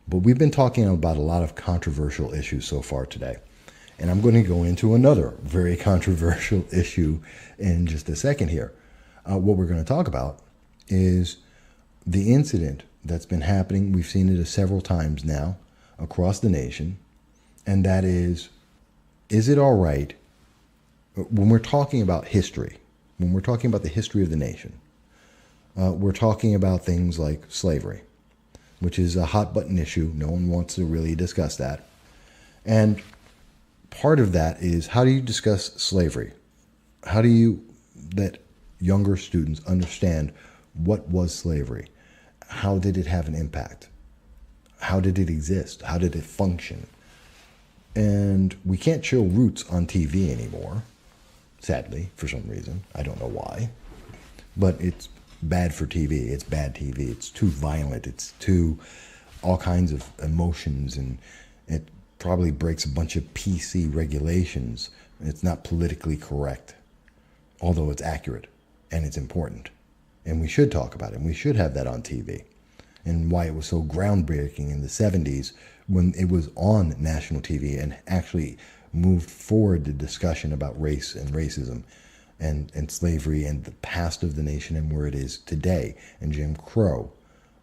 But we've been talking about a lot of controversial issues so far today. And I'm going to go into another very controversial issue in just a second here. What we're going to talk about is the incident that's been happening. We've seen it several times now across the nation. And that is it all right when we're talking about history, when we're talking about the history of the nation, we're talking about things like slavery, which is a hot button issue. No one wants to really discuss that. And part of that is, how do you discuss slavery? How do you let younger students understand what was slavery? How did it have an impact? How did it exist? How did it function? And we can't show Roots on TV anymore, sadly, for some reason. I don't know why. But it's bad for TV. It's bad TV. It's too violent. It's too all kinds of emotions, and it probably breaks a bunch of PC regulations. It's not politically correct, although it's accurate and it's important. And we should talk about it. And we should have that on TV. And why it was so groundbreaking in the 70s when it was on national TV and actually moved forward the discussion about race and racism and slavery and the past of the nation and where it is today, and Jim Crow.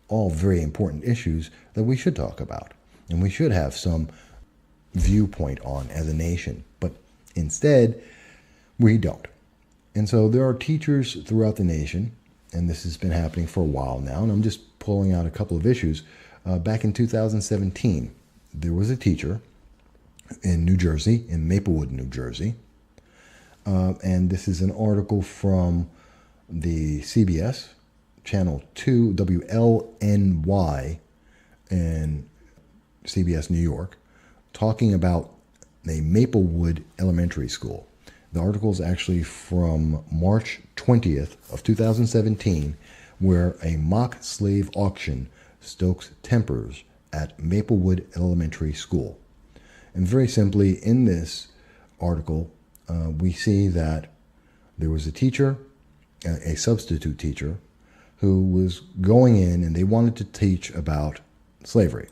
All very important issues that we should talk about. And we should have some viewpoint on as a nation. But instead, we don't. And so there are teachers throughout the nation, and this has been happening for a while now, and I'm just pulling out a couple of issues. Back in 2017, there was a teacher in New Jersey, in Maplewood, New Jersey, and this is an article from the CBS, Channel 2, WLNY, in CBS, New York, talking about a Maplewood elementary school. The article is actually from March 20th of 2017, where a mock slave auction stokes tempers at Maplewood Elementary School. And very simply, in this article, we see that there was a teacher, a substitute teacher, who was going in and they wanted to teach about slavery.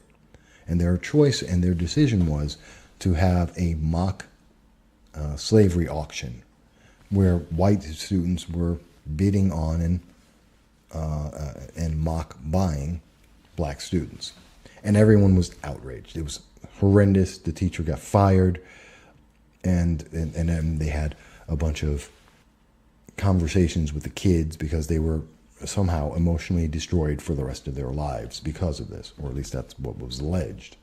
And their choice and their decision was to have a mock slavery auction where white students were bidding on and mock buying black students. And everyone was outraged. It was horrendous. The teacher got fired, and then they had a bunch of conversations with the kids because they were somehow emotionally destroyed for the rest of their lives because of this, or at least that's what was alleged.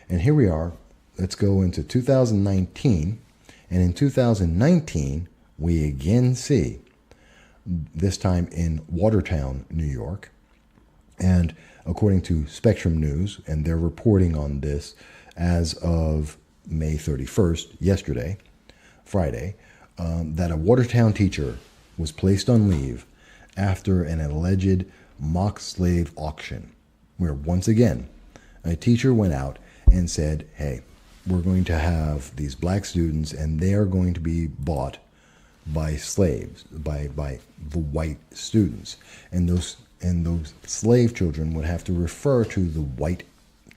And here we are. Let's go into 2019, and in 2019, we again see, this time in Watertown, New York, and according to Spectrum News, and they're reporting on this as of May 31st, yesterday, Friday, that a Watertown teacher was placed on leave after an alleged mock slave auction, where once again, a teacher went out and said, hey, we're going to have these black students and they are going to be bought by slaves, by the white students. And those slave children would have to refer to the white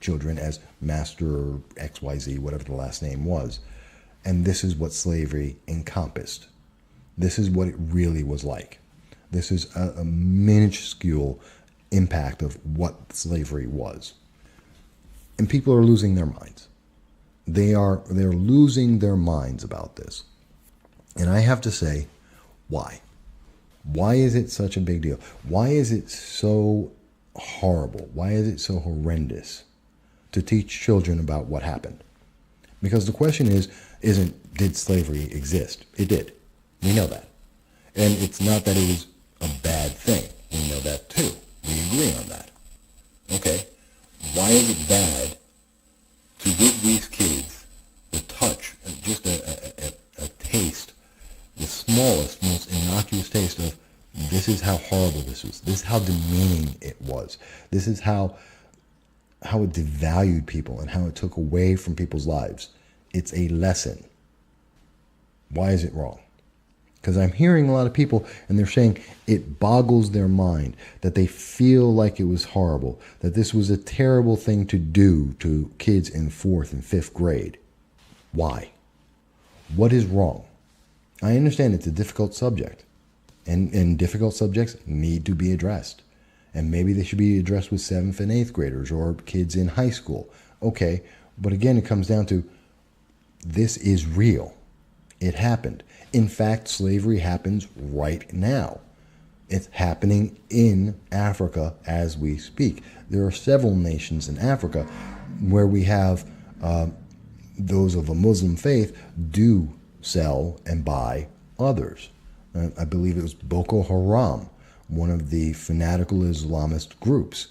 children as Master XYZ, whatever the last name was. And this is what slavery encompassed. This is what it really was like. This is a minuscule impact of what slavery was. And people are losing their minds. They're losing their minds about this. And I have to say, why? Why is it such a big deal? Why is it so horrible? Why is it so horrendous to teach children about what happened? Because the question isn't did slavery exist? It did. We know that. And it's not that it was a bad thing. We know that too. We agree on that. Okay. Why is it bad to give these kids the touch, just a taste, the smallest, most innocuous taste of this is how horrible this was. This is how demeaning it was. This is how it devalued people and how it took away from people's lives. It's a lesson. Why is it wrong? Because I'm hearing a lot of people and they're saying it boggles their mind, that they feel like it was horrible, that this was a terrible thing to do to kids in 4th and 5th grade. Why? What is wrong? I understand it's a difficult subject, and difficult subjects need to be addressed. And maybe they should be addressed with 7th and 8th graders or kids in high school. Okay, but again, it comes down to this is real. It happened. In fact, slavery happens right now. It's happening in Africa as we speak. There are several nations in Africa where we have those of a Muslim faith do sell and buy others. I believe it was Boko Haram, one of the fanatical Islamist groups,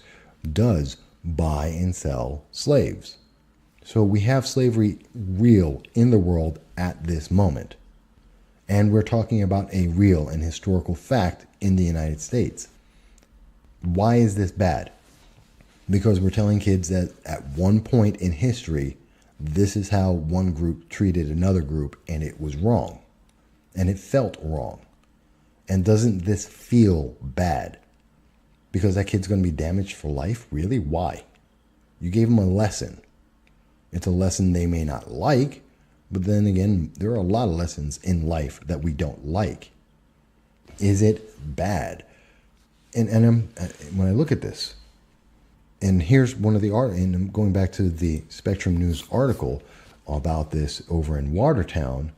does buy and sell slaves. So we have slavery real in the world at this moment. And we're talking about a real and historical fact in the United States. Why is this bad? Because we're telling kids that at one point in history, this is how one group treated another group, and it was wrong. And it felt wrong. And doesn't this feel bad? Because that kid's going to be damaged for life? Really? Why? You gave them a lesson. It's a lesson they may not like, but then again, there are a lot of lessons in life that we don't like. Is it bad? And when I look at this, and here's one of the and I'm going back to the Spectrum News article about this over in Watertown,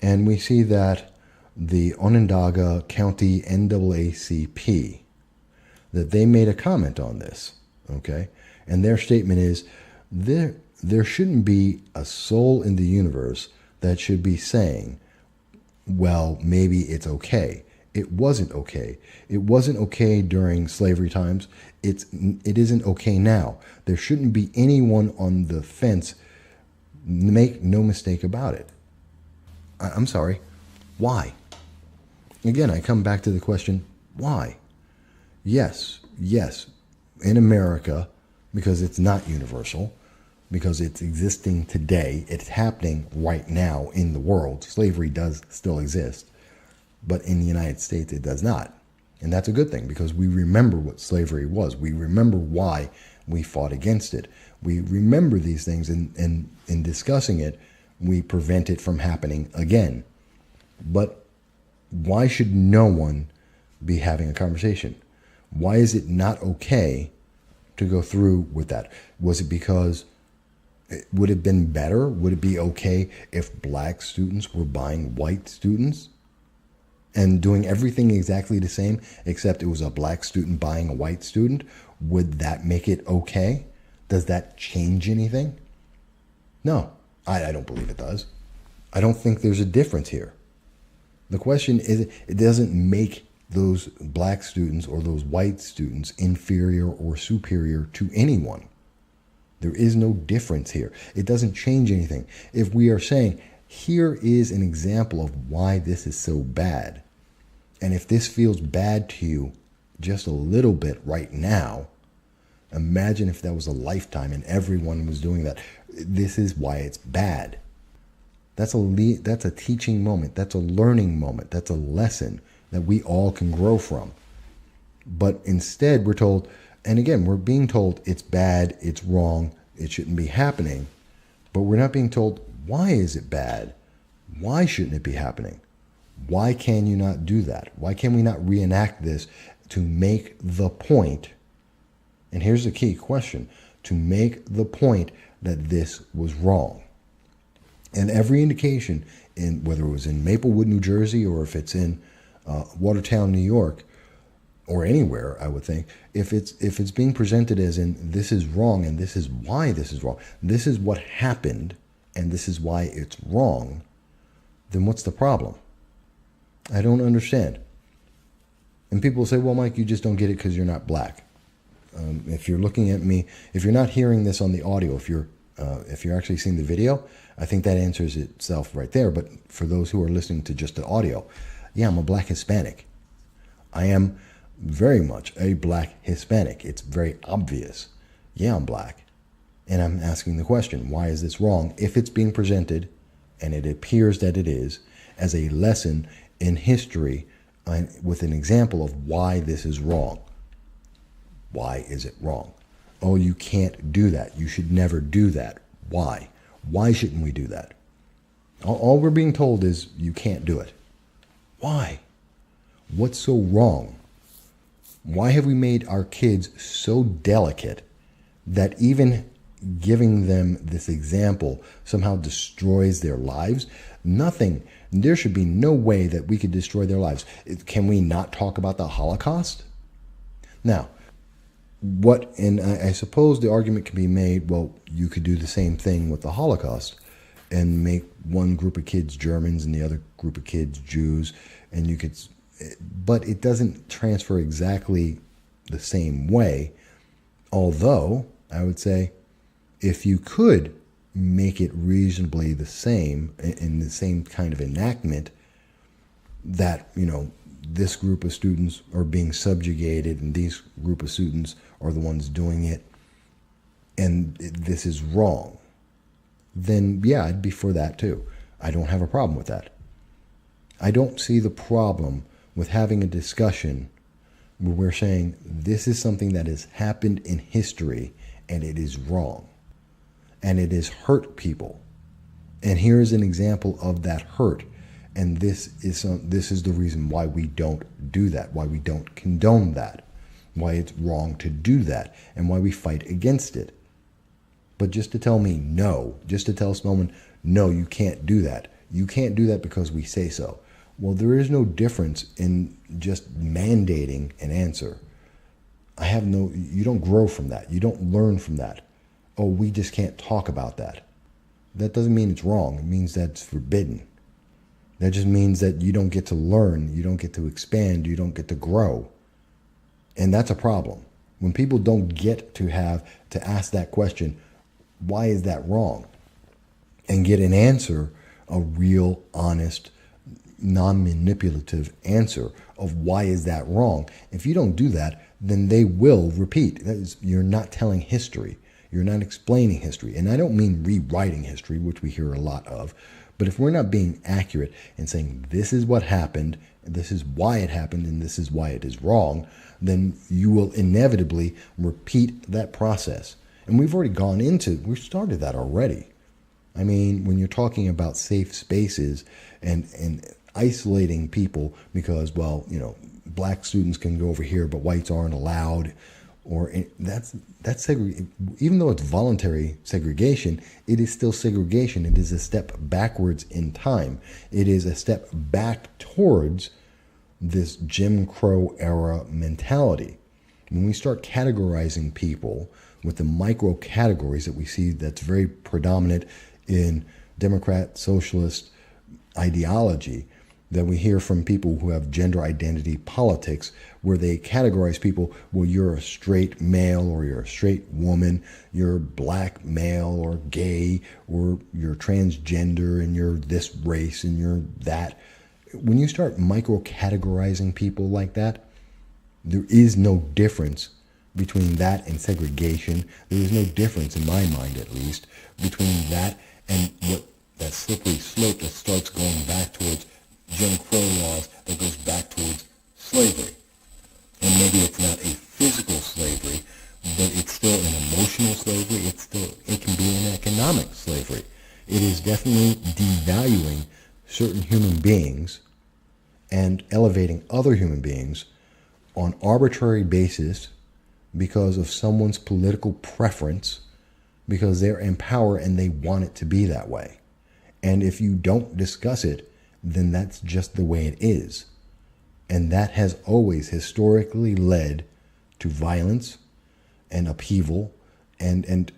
and we see that the Onondaga County NAACP, that they made a comment on this, okay? And their statement is, there shouldn't be a soul in the universe that should be saying, well, maybe it's okay. It wasn't okay. It wasn't okay during slavery times. It isn't okay now. There shouldn't be anyone on the fence. Make no mistake about it. I'm sorry. Why? Again, I come back to the question, why? Yes, in America, because it's not universal, because it's existing today, it's happening right now in the world. Slavery does still exist, but in the United States it does not. And that's a good thing, because we remember what slavery was. We remember why we fought against it. We remember these things, and in discussing it, we prevent it from happening again. But why should no one be having a conversation? Why is it not okay to go through with that? Was it because would it have been better? Would it be okay if black students were buying white students and doing everything exactly the same, except it was a black student buying a white student? Would that make it okay? Does that change anything? No, I don't believe it does. I don't think there's a difference here. The question is, it doesn't make those black students or those white students inferior or superior to anyone. There is no difference here. It doesn't change anything. If we are saying, here is an example of why this is so bad, and if this feels bad to you just a little bit right now, imagine if that was a lifetime and everyone was doing that. This is why it's bad. That's a teaching moment. That's a learning moment. That's a lesson that we all can grow from. But instead, we're told, and again, we're being told it's bad, it's wrong, it shouldn't be happening. But we're not being told, why is it bad? Why shouldn't it be happening? Why can you not do that? Why can we not reenact this to make the point? And here's the key question: to make the point that this was wrong. And every indication, in whether it was in Maplewood, New Jersey, or if it's in Watertown, New York, or anywhere, I would think, if it's being presented as in this is wrong and this is why this is wrong, this is what happened and this is why it's wrong, then what's the problem? I don't understand. And people say, well, Mike, you just don't get it because you're not black. If you're looking at me, if you're not hearing this on the audio, if you're actually seeing the video, I think that answers itself right there. But for those who are listening to just the audio, yeah, I'm a black Hispanic. I am very much a black Hispanic. It's very obvious. Yeah, I'm black. And I'm asking the question, why is this wrong? If it's being presented, and it appears that it is, as a lesson in history with an example of why this is wrong. Why is it wrong? Oh, you can't do that. You should never do that. Why? Why shouldn't we do that? All we're being told is you can't do it. Why? What's so wrong? Why have we made our kids so delicate that even giving them this example somehow destroys their lives? Nothing. There should be no way that we could destroy their lives. Can we not talk about the Holocaust? Now, and I suppose the argument can be made, well, you could do the same thing with the Holocaust and make one group of kids Germans and the other group of kids Jews, and you could, but it doesn't transfer exactly the same way. Although I would say if you could make it reasonably the same in the same kind of enactment, that, this group of students are being subjugated and these group of students are the ones doing it, and this is wrong, then yeah, I'd be for that too. I don't have a problem with that. I don't see the problem with having a discussion where we're saying this is something that has happened in history and it is wrong and it has hurt people. And here's an example of that hurt. And this is the reason why we don't do that, why we don't condone that, why it's wrong to do that, and why we fight against it. But just to tell me no, just to tell someone, no, you can't do that. You can't do that because we say so. Well, there is no difference in just mandating an answer. You don't grow from that. You don't learn from that. Oh, we just can't talk about that. That doesn't mean it's wrong. It means that's forbidden. That just means that you don't get to learn, you don't get to expand, you don't get to grow. And that's a problem. When people don't get to ask that question, why is that wrong? And get an answer, a real, honest, non-manipulative answer of why is that wrong. If you don't do that, then they will repeat. You're not telling history. You're not explaining history. And I don't mean rewriting history, which we hear a lot of. But if we're not being accurate and saying this is what happened, this is why it happened, and this is why it is wrong, then you will inevitably repeat that process. And we've started that already. I mean, when you're talking about safe spaces and isolating people because, black students can go over here, but whites aren't allowed, that's even though it's voluntary segregation, it is still segregation. It is a step backwards in time. It is a step back towards this Jim Crow era mentality. When we start categorizing people with the micro categories that we see that's very predominant in Democrat socialist ideology, that we hear from people who have gender identity politics, where they categorize people, well, you're a straight male or you're a straight woman, you're black male or gay, or you're transgender and you're this race and you're that. When you start micro-categorizing people like that, there is no difference between that and segregation. There is no difference, in my mind at least, between that and that slippery slope that starts going back towards Jim Crow laws, that goes back towards slavery. And maybe it's not a physical slavery, but it's still an emotional slavery. It can be an economic slavery. It is definitely devaluing certain human beings and elevating other human beings on arbitrary basis because of someone's political preference, because they're in power and they want it to be that way. And if you don't discuss it, then that's just the way it is. And that has always historically led to violence and upheaval and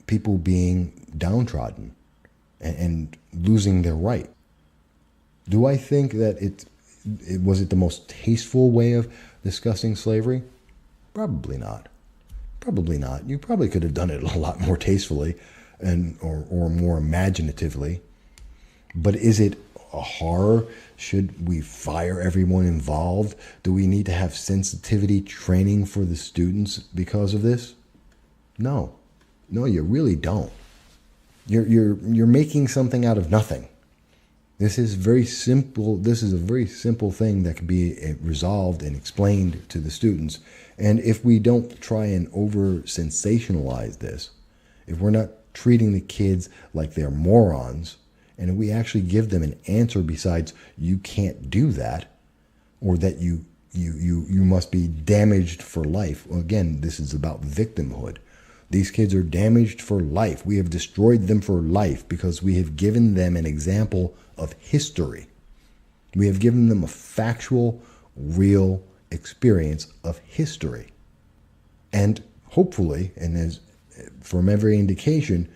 people being downtrodden and losing their right. Do I think that was it the most tasteful way of discussing slavery? Probably not. Probably not. You probably could have done it a lot more tastefully or more imaginatively. But is it a horror? Should we fire everyone involved? Do we need to have sensitivity training for the students because of this? No, you really don't. You're making something out of nothing. This is very simple. This is a very simple thing that can be resolved and explained to the students. And if we don't try and over sensationalize this, if we're not treating the kids like they're morons, and if we actually give them an answer besides "you can't do that," or that you must be damaged for life. Well, again, this is about victimhood. These kids are damaged for life. We have destroyed them for life because we have given them an example of history. We have given them a factual, real experience of history. And hopefully, and as from every indication,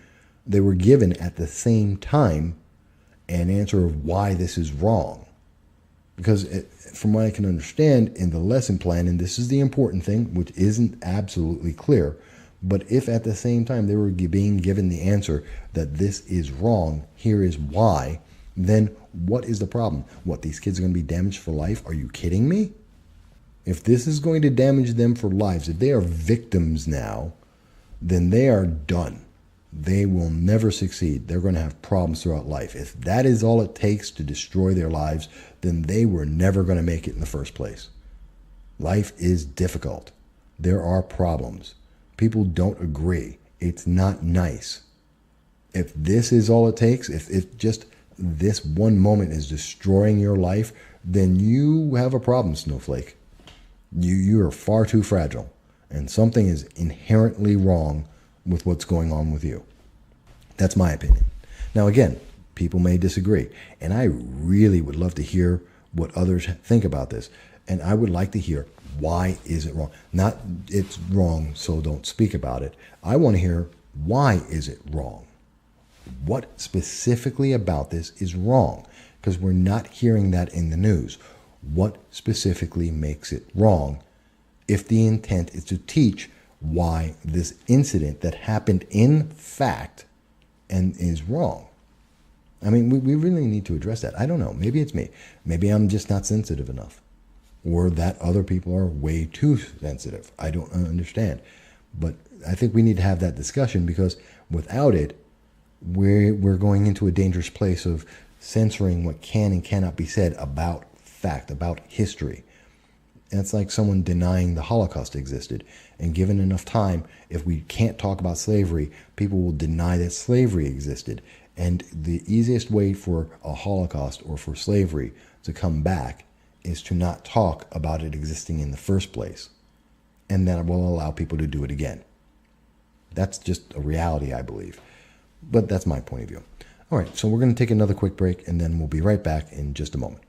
they were given at the same time an answer of why this is wrong. Because from what I can understand in the lesson plan, and this is the important thing, which isn't absolutely clear, but if at the same time they were being given the answer that this is wrong, here is why, then what is the problem? What, these kids are going to be damaged for life? Are you kidding me? If this is going to damage them for lives, if they are victims now, then they are done. They will never succeed. They're going to have problems throughout life. If that is all it takes to destroy their lives, then they were never going to make it in the first place. Life is difficult. There are problems. People don't agree. It's not nice. If this is all it takes, if just this one moment is destroying your life, then you have a problem, Snowflake. You are far too fragile, and something is inherently wrong with what's going on with you. That's my opinion. Now, again, people may disagree, and I really would love to hear what others think about this. And I would like to hear, why is it wrong? Not it's wrong, so don't speak about it. I want to hear, why is it wrong? What specifically about this is wrong? Because we're not hearing that in the news. What specifically makes it wrong if the intent is to teach why this incident that happened in fact and is wrong? I mean, we really need to address that. I don't know. Maybe it's me. Maybe I'm just not sensitive enough. Or that other people are way too sensitive. I don't understand. But I think we need to have that discussion, because without it, we're going into a dangerous place of censoring what can and cannot be said about fact, about history. And it's like someone denying the Holocaust existed. And given enough time, if we can't talk about slavery, people will deny that slavery existed. And the easiest way for a Holocaust or for slavery to come back is to not talk about it existing in the first place. And that will allow people to do it again. That's just a reality, I believe. But that's my point of view. All right, so we're going to take another quick break, and then we'll be right back in just a moment.